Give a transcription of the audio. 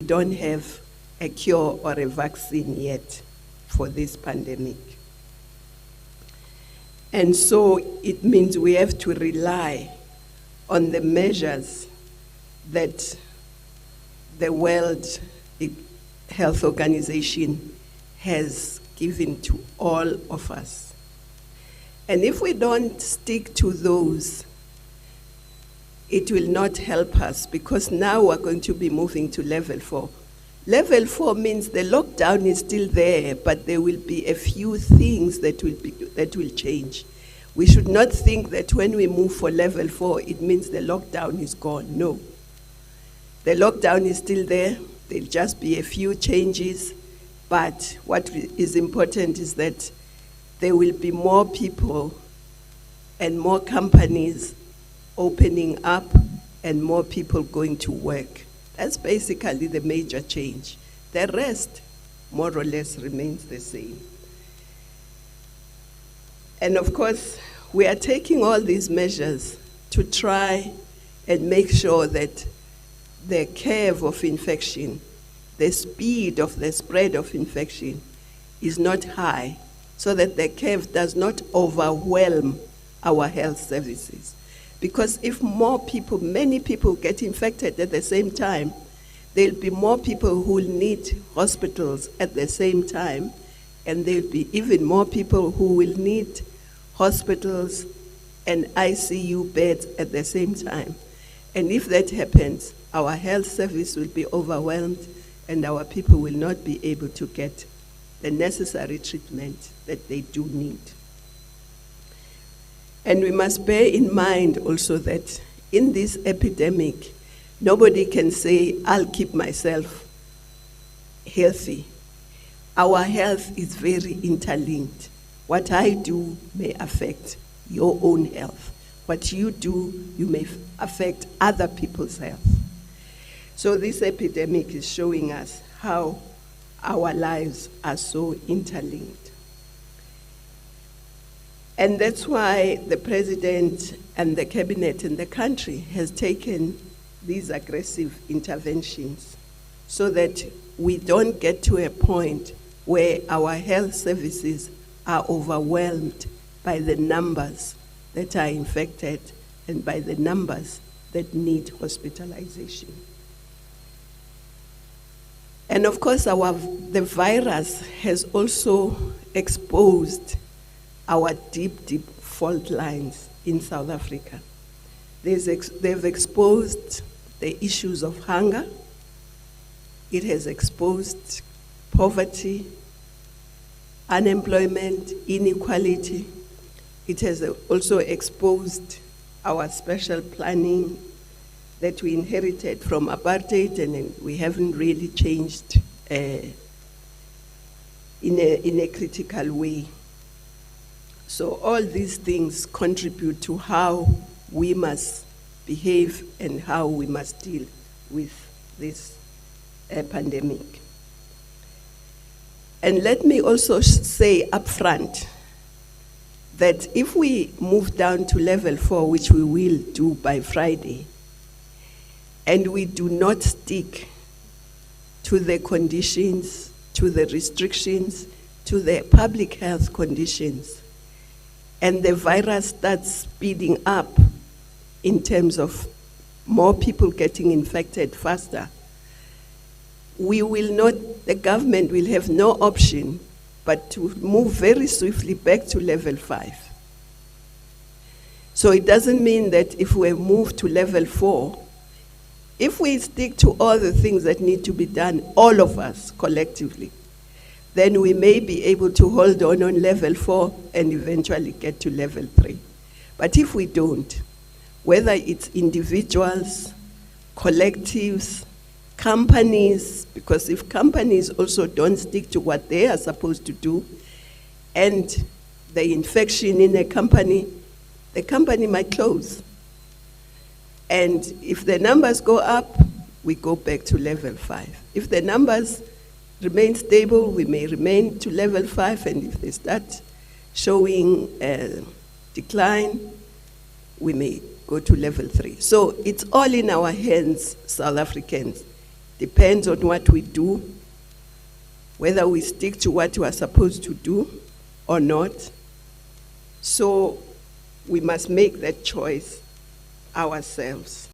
don't have a cure or a vaccine yet for this pandemic. And so it means we have to rely on the measures that the World Health Organization has given to all of us. And if we don't stick to those, it will not help us, because now we're going to be moving to level 4. Level 4 means the lockdown is still there, but there will be a few things that will change. We should not think that when we move for level 4, it means the lockdown is gone. No. The lockdown is still there. There'll just be a few changes, but what is important is that there will be more people and more companies opening up and more people going to work. That's basically the major change. The rest, more or less, remains the same. And of course, we are taking all these measures to try and make sure that the curve of infection, the speed of the spread of infection is not high, so that the curve does not overwhelm our health services. Because if many people get infected at the same time, there'll be more people who will need hospitals at the same time, and there'll be even more people who will need hospitals and ICU beds at the same time. And if that happens, our health service will be overwhelmed and our people will not be able to get the necessary treatment that they do need. And we must bear in mind also that in this epidemic, nobody can say, I'll keep myself healthy. Our health is very interlinked. What I do may affect your own health. What you do, you may affect other people's health. So this epidemic is showing us how our lives are so interlinked. And that's why the president and the cabinet and the country has taken these aggressive interventions, so that we don't get to a point where our health services are overwhelmed by the numbers that are infected and by the numbers that need hospitalization. And of course, the virus has also exposed our deep, deep fault lines in South Africa. They've exposed the issues of hunger. It has exposed poverty, unemployment, inequality. It has also exposed our special planning that we inherited from apartheid, and we haven't really changed in a critical way. So all these things contribute to how we must behave and how we must deal with this pandemic. And let me also say up front that if we move down to level 4, which we will do by Friday, and we do not stick to the conditions, to the restrictions, to the public health conditions, and the virus starts speeding up in terms of more people getting infected faster, the government will have no option but to move very swiftly back to level 5. So it doesn't mean that if we move to level 4, if we stick to all the things that need to be done, all of us collectively, then we may be able to hold on level 4 and eventually get to level 3. But if we don't, whether it's individuals, collectives, companies, because if companies also don't stick to what they are supposed to do, and the infection in a company, the company might close. And if the numbers go up, we go back to level 5. If the numbers remain stable, we may remain to level 5, and if they start showing a decline, we may go to level 3. So it's all in our hands, South Africans, depends on what we do, whether we stick to what we are supposed to do or not. So we must make that choice ourselves.